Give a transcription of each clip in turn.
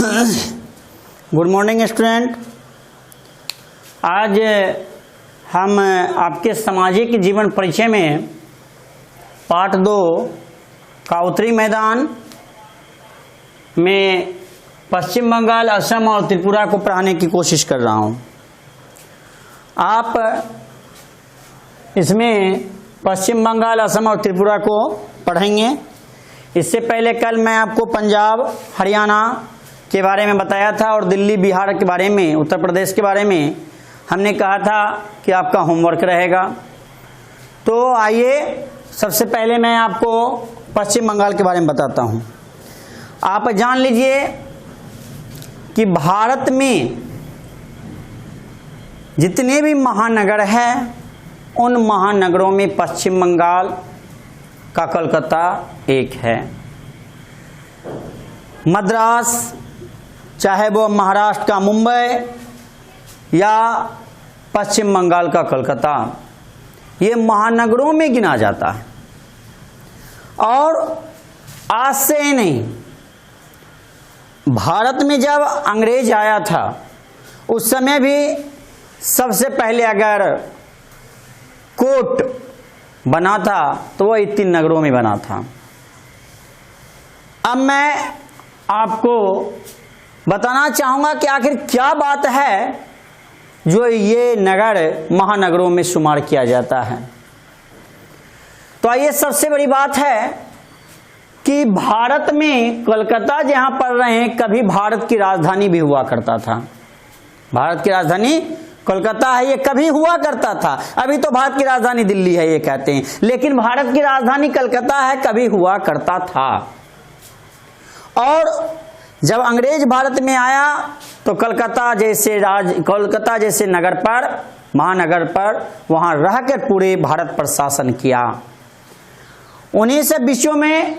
Good morning student. आज हम आपके सामाजिक जीवन परिचय में पार्ट 2 का उत्तरी मैदान में पश्चिम बंगाल, असम और त्रिपुरा को पढ़ाने की कोशिश कर रहा हूं। आप इसमें पश्चिम बंगाल, असम और त्रिपुरा को पढ़ेंगे। इससे पहले कल मैं आपको पंजाब, हरियाणा के बारे में बताया था और दिल्ली, बिहार के बारे में, उत्तर प्रदेश के बारे में हमने कहा था कि आपका होमवर्क रहेगा। तो आइए सबसे पहले मैं आपको पश्चिम बंगाल के बारे में बताता हूं। आप जान लीजिए कि भारत में जितने भी महानगर हैं उन महानगरों में पश्चिम बंगाल का कलकत्ता एक है। मद्रास, चाहे वो महाराष्ट्र का मुंबई या पश्चिम बंगाल का कलकत्ता, ये महानगरों में गिना जाता है। और आज से नहीं, भारत में जब अंग्रेज आया था उस समय भी सबसे पहले अगर कोर्ट बना था तो वह 3 नगरों में बना था। अब मैं आपको बताना चाहूंगा कि आखिर क्या बात है जो ये नगर महानगरों में शुमार किया जाता है। तो ये सबसे बड़ी बात है कि भारत में कलकत्ता जहां पढ़ रहे हैं, कभी भारत की राजधानी भी हुआ करता था। भारत की राजधानी कोलकाता है, ये कभी हुआ करता था। अभी तो भारत की राजधानी दिल्ली है ये कहते हैं, लेकिन भारत की राजधानी कलकत्ता है, कभी हुआ करता था। और जब अंग्रेज भारत में आया तो कलकत्ता जैसे नगर पर, महानगर पर वहां रहकर पूरे भारत पर शासन किया। उन्हीं सब विषयों में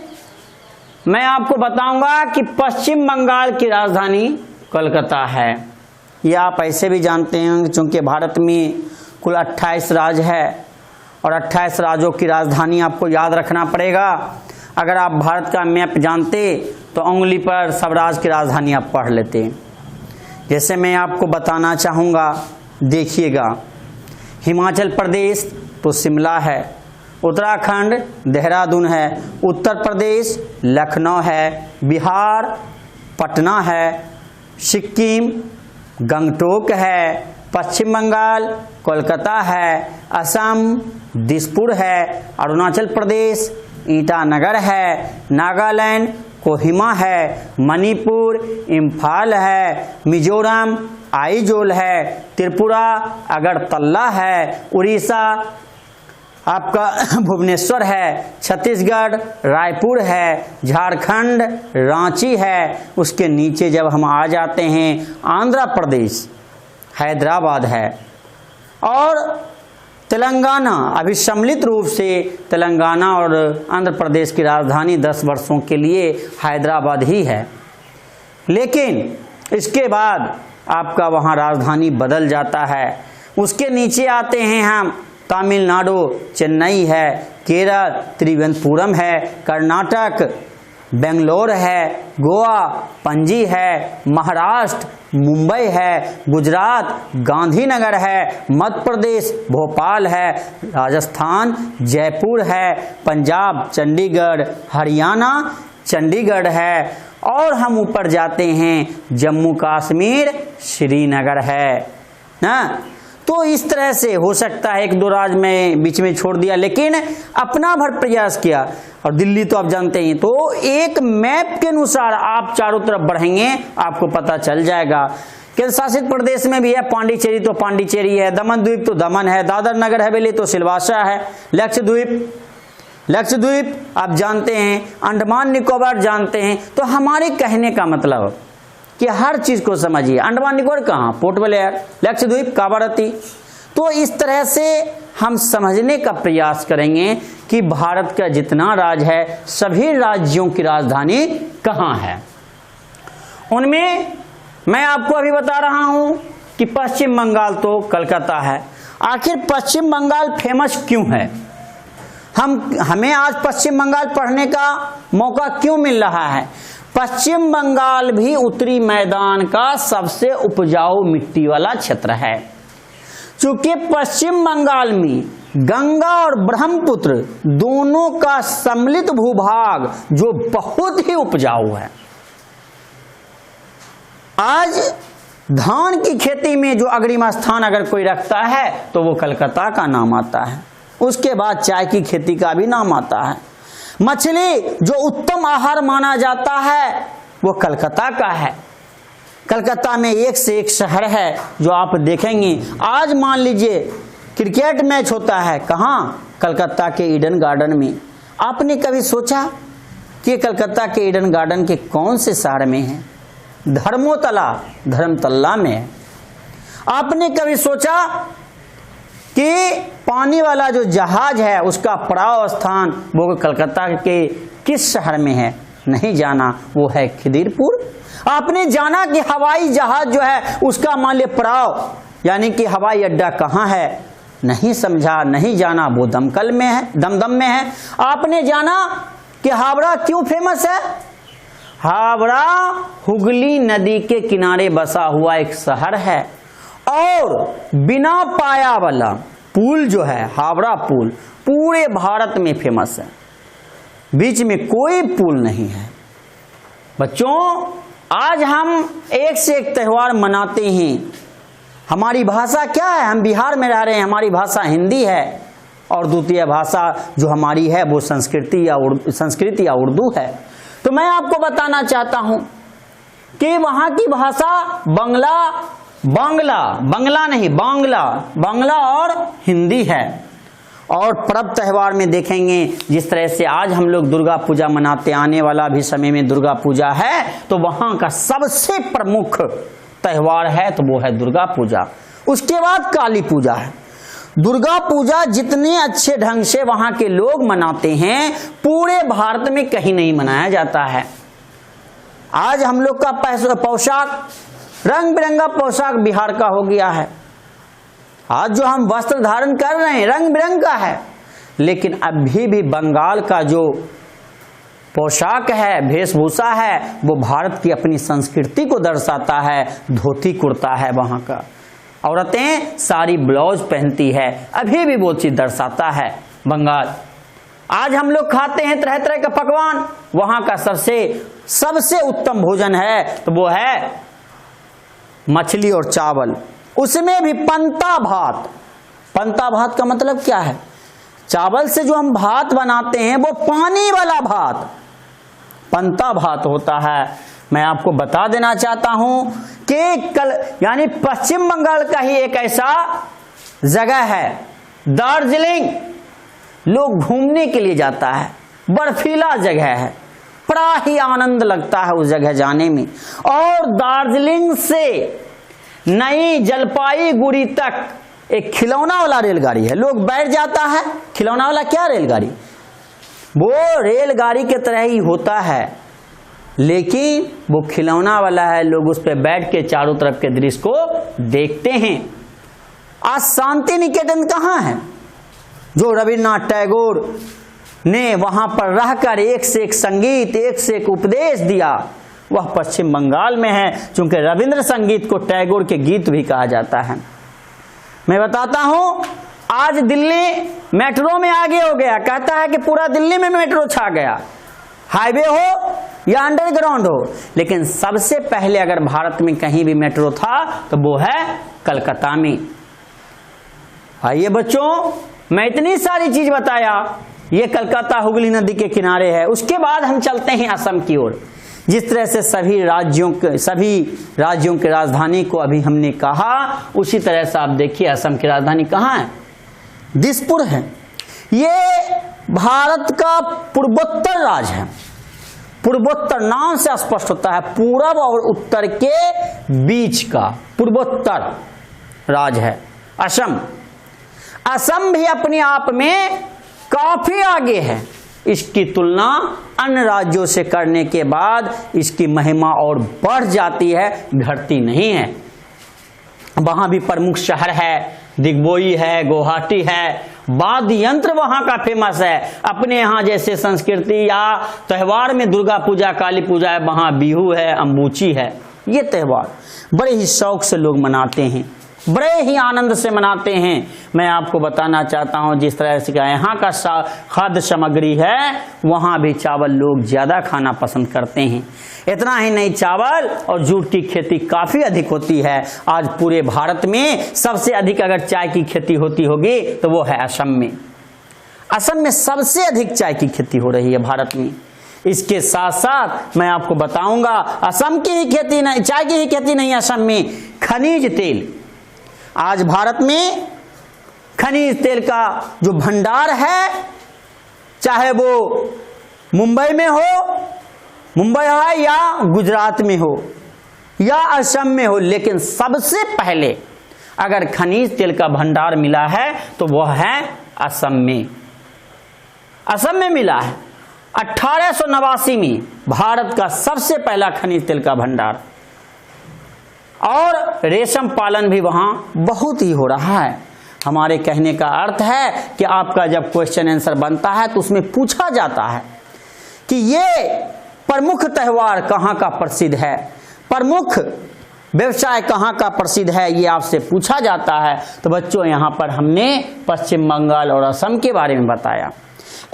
मैं आपको बताऊंगा कि पश्चिम बंगाल की राजधानी कलकत्ता है। ये आप ऐसे भी जानते हैं क्योंकि भारत में कुल 28 राज्य है और 28 राज्यों की राजधानी आपको याद रखना पड़ेगा। अगर आप भारत का मैप जानते तो उंगली पर सब राज्य की राजधानी आप पढ़ लेते। जैसे मैं आपको बताना चाहूँगा, देखिएगा, हिमाचल प्रदेश तो शिमला है, उत्तराखंड देहरादून है, उत्तर प्रदेश लखनऊ है, बिहार पटना है, सिक्किम गंगटोक है, पश्चिम बंगाल कोलकाता है, असम दिसपुर है, अरुणाचल प्रदेश ईटानगर है, नागालैंड कोहिमा है, मणिपुर इम्फाल है, मिजोरम आइजोल है, त्रिपुरा अगरतला है, उड़ीसा आपका भुवनेश्वर है, छत्तीसगढ़ रायपुर है, झारखंड रांची है। उसके नीचे जब हम आ जाते हैं आंध्र प्रदेश हैदराबाद है, और तेलंगाना अभी सम्मिलित रूप से तेलंगाना और आंध्र प्रदेश की राजधानी 10 वर्षों के लिए हैदराबाद ही है। लेकिन इसके बाद आपका वहाँ राजधानी बदल जाता है। उसके नीचे आते हैं हम, तमिलनाडु चेन्नई है, केरल त्रिवेंद्रपुरम है, कर्नाटक बेंगलोर है, गोवा पणजी है, महाराष्ट्र मुंबई है, गुजरात गांधीनगर है, मध्य प्रदेश भोपाल है, राजस्थान जयपुर है, पंजाब चंडीगढ़, हरियाणा चंडीगढ़ है, और हम ऊपर जाते हैं जम्मू कश्मीर श्रीनगर है ना। तो इस तरह से हो सकता है 1-2 राज्य में बीच में छोड़ दिया, लेकिन अपना भर प्रयास किया। और दिल्ली तो आप जानते हैं। तो एक मैप के अनुसार आप चारों तरफ बढ़ेंगे, आपको पता चल जाएगा। केंद्र शासित प्रदेश में भी है, पांडिचेरी तो पांडिचेरी है, दमन द्वीप तो दमन है, दादर नगर हवेली तो सिलवासा है, लक्षद्वीप आप जानते हैं, अंडमान निकोबार जानते हैं। तो हमारे कहने का मतलब कि हर चीज को समझिए। अंडमान निकोबार कहाँ? Port Blair, Lakshadweep Kavaratti. तो इस तरह से हम समझने का प्रयास करेंगे कि भारत का जितना राज्य है, सभी राज्यों की राजधानी कहाँ है। उनमें मैं आपको अभी बता रहा हूं कि पश्चिम बंगाल तो कलकत्ता है। आखिर पश्चिम बंगाल फेमस क्यों है? हमें आज पश्चिम बंगाल पढ़ने का मौका क्यों मिल रहा है? पश्चिम बंगाल भी उत्तरी मैदान का सबसे उपजाऊ मिट्टी वाला क्षेत्र है। चूंकि पश्चिम बंगाल में गंगा और ब्रह्मपुत्र दोनों का सम्मिलित भूभाग जो बहुत ही उपजाऊ है। आज धान की खेती में जो अग्रिम स्थान अगर कोई रखता है तो वो कलकत्ता का नाम आता है। उसके बाद चाय की खेती का भी नाम आता है। मछली जो उत्तम आहार माना जाता है वो कलकत्ता का है। कलकत्ता में एक से एक शहर है जो आप देखेंगे। आज मान लीजिए क्रिकेट मैच होता है कहाँ? कलकत्ता के ईडन गार्डन में। आपने कभी सोचा कि कलकत्ता के ईडन गार्डन के कौन से शहर में है? धर्मतल्ला में है। आपने कभी सोचा कि पानी वाला जो जहाज है उसका पड़ाव स्थान वो कलकत्ता के किस शहर में है? नहीं जाना, वो है खिदिरपुर। आपने जाना कि हवाई जहाज जो है उसका मान लीजिए पड़ाव यानी कि हवाई अड्डा कहाँ है? नहीं समझा, नहीं जाना, वो दमकल में है, दमदम में है। आपने जाना कि हावड़ा क्यों फेमस है? हावड़ा हुगली नदी के किनारे बसा हुआ एक शहर है और बिना पाया वाला पुल जो है हावड़ा पुल पूरे भारत में फेमस है। बीच में कोई पुल नहीं है। बच्चों, आज हम एक से एक त्यौहार मनाते हैं। हमारी भाषा क्या है? हम बिहार में रह रहे हैं, हमारी भाषा हिंदी है और द्वितीय भाषा जो हमारी है वो संस्कृत या उर्दू है। तो मैं आपको बताना चाहता हूं कि वहां की भाषा बांग्ला और हिंदी है। और पर्व त्यौहार में देखेंगे जिस तरह से आज हम लोग दुर्गा पूजा मनाते, आने वाला भी समय में दुर्गा पूजा है, तो वहां का सबसे प्रमुख त्यौहार है तो वो है दुर्गा पूजा। उसके बाद काली पूजा है। दुर्गा पूजा जितने अच्छे ढंग से वहां के लोग मनाते हैं पूरे भारत में कहीं नहीं मनाया जाता है। आज हम लोग का पोशाक रंग बिरंगा पोशाक बिहार का हो गया है। आज जो हम वस्त्र धारण कर रहे हैं रंग बिरंग का है, लेकिन अभी भी बंगाल का जो पोशाक है, वेशभूषा है, वो भारत की अपनी संस्कृति को दर्शाता है। धोती कुर्ता है वहां का, औरतें साड़ी ब्लाउज पहनती है, अभी भी वो चीज दर्शाता है बंगाल। आज हम लोग खाते हैं तरह तरह का पकवान, वहां का सबसे उत्तम भोजन है तो वो है मछली और चावल। उसमें भी पंता भात। पंता भात का मतलब क्या है? चावल से जो हम भात बनाते हैं वो पानी वाला भात पंता भात होता है। मैं आपको बता देना चाहता हूं कि यानी पश्चिम बंगाल का ही एक ऐसा जगह है दार्जिलिंग, लोग घूमने के लिए जाता है, बर्फीला जगह है, बड़ा ही आनंद लगता है उस जगह जाने में। और दार्जिलिंग से नई जलपाईगुड़ी तक एक खिलौना वाला रेलगाड़ी है, लोग बैठ जाता है। खिलौना वाला क्या रेलगाड़ी? वो रेलगाड़ी के तरह ही होता है, लेकिन वो खिलौना वाला है। लोग उस पर बैठ के चारों तरफ के दृश्य को देखते हैं। आज शांति निकेतन कहाँ है? जो रविन्द्रनाथ टैगोर ने वहां पर रहकर एक से एक संगीत, एक से एक उपदेश दिया, वह पश्चिम बंगाल में है। चूंकि रविंद्र संगीत को टैगोर के गीत भी कहा जाता है। मैं बताता हूं, आज दिल्ली मेट्रो में आगे हो गया। कहता है कि पूरा दिल्ली में मेट्रो छा गया, हाईवे हो या अंडरग्राउंड हो, लेकिन सबसे पहले अगर भारत में कहीं भी मेट्रो था तो वो है कलकत्ता में। आइए बच्चों, मैं इतनी सारी चीज बताया, ये कलकत्ता हुगली नदी के किनारे है। उसके बाद हम चलते हैं असम की ओर। जिस तरह से सभी राज्यों की राजधानी को अभी हमने कहा, उसी तरह से आप देखिए असम की राजधानी कहाँ है? दिसपुर है। ये भारत का पूर्वोत्तर राज्य है। पूर्वोत्तर नाम से स्पष्ट होता है, पूरब और उत्तर के बीच का पूर्वोत्तर राज्य है असम। असम भी अपने आप में काफी आगे है। इसकी तुलना अन्य राज्यों से करने के बाद इसकी महिमा और बढ़ जाती है, घटती नहीं है। वहां भी प्रमुख शहर है, दिग्बोई है, गुवाहाटी है वाद्य यंत्र वहां का फेमस है। अपने यहाँ जैसे संस्कृति या त्योहार में दुर्गा पूजा, काली पूजा है, वहां बिहू है, अम्बुची है, ये त्योहार बड़े ही शौक से लोग मनाते हैं, बड़े ही आनंद से मनाते हैं। मैं आपको बताना चाहता हूं जिस तरह से यहाँ का खाद्य सामग्री है वहां भी चावल लोग ज्यादा खाना पसंद करते हैं। इतना ही नहीं, चावल और जूट की खेती काफी अधिक होती है। आज पूरे भारत में सबसे अधिक अगर चाय की खेती होती होगी तो वो है असम में। असम में सबसे अधिक चाय की खेती हो रही है भारत में। इसके साथ साथ मैं आपको बताऊंगा असम की ही खेती नहीं, चाय की ही खेती नहीं, असम में खनिज तेल, आज भारत में खनिज तेल का जो भंडार है, चाहे वो मुंबई में हो, मुंबई है या गुजरात में हो या असम में हो, लेकिन सबसे पहले अगर खनिज तेल का भंडार मिला है तो वह है असम में। असम में मिला है 1889 में भारत का सबसे पहला खनिज तेल का भंडार। और रेशम पालन भी वहां बहुत ही हो रहा है। हमारे कहने का अर्थ है कि आपका जब क्वेश्चन आंसर बनता है तो उसमें पूछा जाता है कि ये प्रमुख त्योहार कहाँ का प्रसिद्ध है, प्रमुख व्यवसाय कहाँ का प्रसिद्ध है, ये आपसे पूछा जाता है। तो बच्चों यहाँ पर हमने पश्चिम बंगाल और असम के बारे में बताया।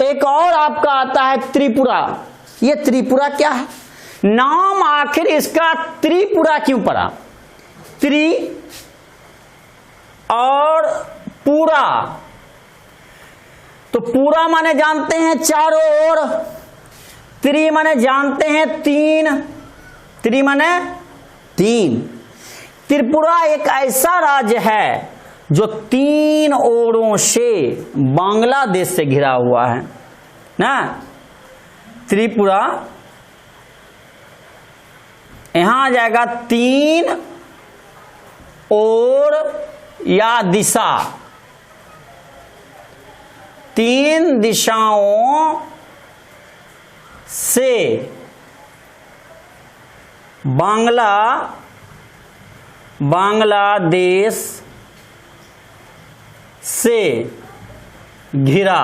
एक और आपका आता है त्रिपुरा। ये त्रिपुरा क्या है? नाम आखिर इसका त्रिपुरा क्यों पड़ा? त्रि और पूरा, तो पूरा माने जानते हैं चारों ओर, त्रि माने जानते हैं तीन, त्रि माने तीन। त्रिपुरा एक ऐसा राज्य है जो तीन ओरों से बांग्लादेश से घिरा हुआ है ना। त्रिपुरा यहां आ जाएगा तीन ओर या दिशा, तीन दिशाओं से बांग्लादेश से घिरा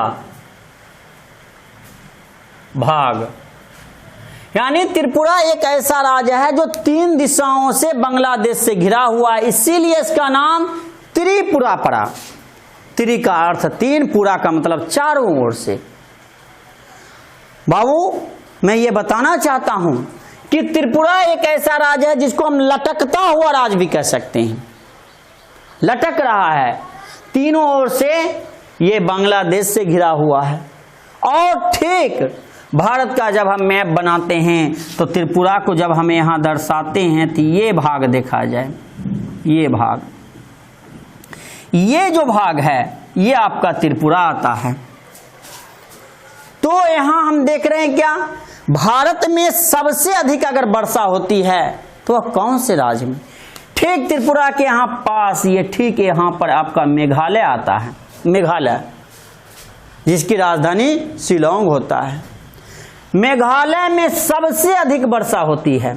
भाग, यानी त्रिपुरा एक ऐसा राज्य है जो तीन दिशाओं से बांग्लादेश से घिरा हुआ है, इसीलिए इसका नाम त्रिपुरा पड़ा। त्रि का अर्थ तीन, पुरा का मतलब चारों ओर से। बाबू मैं ये बताना चाहता हूं कि त्रिपुरा एक ऐसा राज्य है जिसको हम लटकता हुआ राज्य भी कह सकते हैं। लटक रहा है तीनों ओर से, ये बांग्लादेश से घिरा हुआ है। और ठीक भारत का जब हम मैप बनाते हैं तो त्रिपुरा को जब हमें यहां दर्शाते हैं तो ये भाग देखा जाए, ये भाग, ये जो भाग है ये आपका त्रिपुरा आता है। तो यहां हम देख रहे हैं क्या, भारत में सबसे अधिक अगर वर्षा होती है तो वह कौन से राज्य में? ठीक त्रिपुरा के यहां पास, ये ठीक यहां पर आपका मेघालय आता है। मेघालय जिसकी राजधानी शिलोंग होता है। मेघालय में सबसे अधिक वर्षा होती है।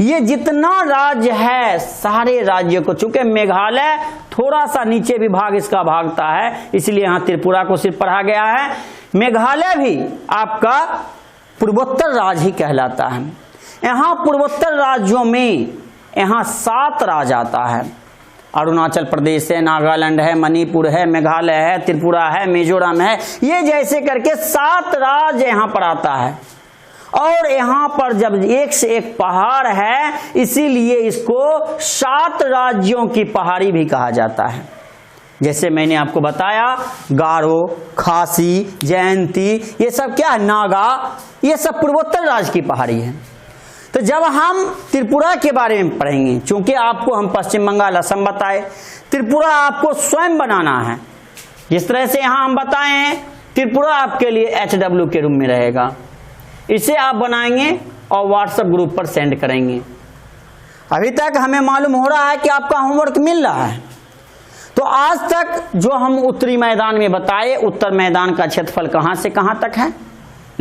ये जितना राज्य है सारे राज्यों को, चूंकि मेघालय थोड़ा सा नीचे भी भाग इसका भागता है, इसलिए यहां त्रिपुरा को सिर्फ पढ़ा गया है। मेघालय भी आपका पूर्वोत्तर राज्य ही कहलाता है। यहां पूर्वोत्तर राज्यों में यहां 7 राज्य आता है। अरुणाचल प्रदेश है, नागालैंड है, मणिपुर है, मेघालय है, त्रिपुरा है, मिजोरम है, ये जैसे करके 7 राज्य यहां पर आता है। और यहां पर जब एक से एक पहाड़ है, इसीलिए इसको 7 राज्यों की पहाड़ी भी कहा जाता है। जैसे मैंने आपको बताया गारो, खासी, जयंती, ये सब क्या है, नागा, ये सब पूर्वोत्तर राज्य की पहाड़ी है। तो जब हम त्रिपुरा के बारे में पढ़ेंगे, चूंकि आपको हम पश्चिम बंगाल, असम बताए, त्रिपुरा आपको स्वयं बनाना है। जिस तरह से यहां हम बताए हैं, त्रिपुरा आपके लिए HW के रूप में रहेगा। इसे आप बनाएंगे और व्हाट्सएप ग्रुप पर सेंड करेंगे। अभी तक हमें मालूम हो रहा है कि आपका होमवर्क मिल रहा है। तो आज तक जो हम उत्तरी मैदान में बताए, उत्तर मैदान का क्षेत्रफल कहां से कहां तक है,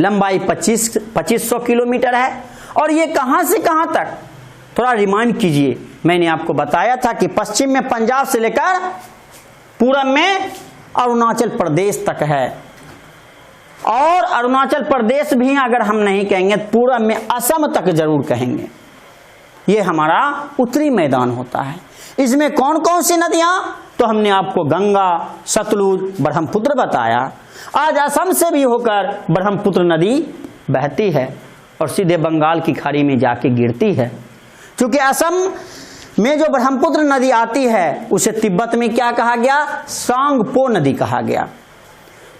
लंबाई 2500 किलोमीटर है। और ये कहां से कहां तक, थोड़ा रिमाइंड कीजिए। मैंने आपको बताया था कि पश्चिम में पंजाब से लेकर पूरब में अरुणाचल प्रदेश तक है। और अरुणाचल प्रदेश भी अगर हम नहीं कहेंगे पूर्व में असम तक जरूर कहेंगे। ये हमारा उत्तरी मैदान होता है। इसमें कौन कौन सी नदियां, तो हमने आपको गंगा, सतलुज, ब्रह्मपुत्र बताया। आज असम से भी होकर ब्रह्मपुत्र नदी बहती है और सीधे बंगाल की खाड़ी में जाके गिरती है। क्योंकि असम में जो ब्रह्मपुत्र नदी आती है उसे तिब्बत में क्या कहा गया, सांगपो नदी कहा गया।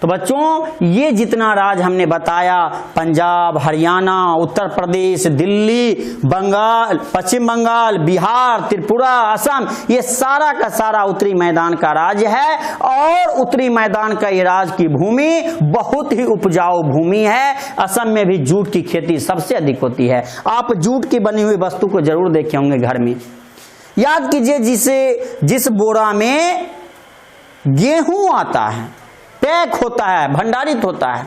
तो बच्चों ये जितना राज्य हमने बताया, पंजाब, हरियाणा, उत्तर प्रदेश, दिल्ली, बंगाल, पश्चिम बंगाल, बिहार, त्रिपुरा, असम, ये सारा का सारा उत्तरी मैदान का राज्य है। और उत्तरी मैदान का ये राज्य की भूमि बहुत ही उपजाऊ भूमि है। असम में भी जूट की खेती सबसे अधिक होती है। आप जूट की बनी हुई वस्तु को जरूर देखे होंगे घर में। याद कीजिए जिस बोरा में गेहूं आता है, पैक होता है, भंडारित होता है,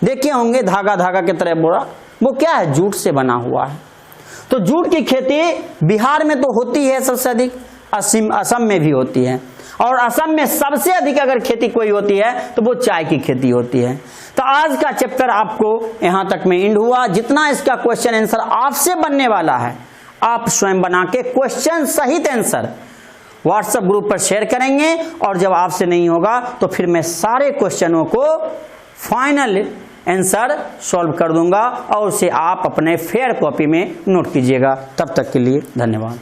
देखे होंगे धागा धागा की तरह बोरा, वो क्या है, जूट से बना हुआ है। तो जूट की खेती बिहार में तो होती है सबसे अधिक, असम में भी होती है। और असम में सबसे अधिक अगर खेती कोई होती है तो वो चाय की खेती होती है। तो आज का चैप्टर आपको यहां तक में एंड हुआ। जितना इसका क्वेश्चन आंसर आपसे बनने वाला है, आप स्वयं बना के क्वेश्चन सहित आंसर व्हाट्सएप ग्रुप पर शेयर करेंगे। और जब आपसे नहीं होगा तो फिर मैं सारे क्वेश्चनों को फाइनल आंसर सॉल्व कर दूंगा और उसे आप अपने फेयर कॉपी में नोट कीजिएगा। तब तक के लिए धन्यवाद।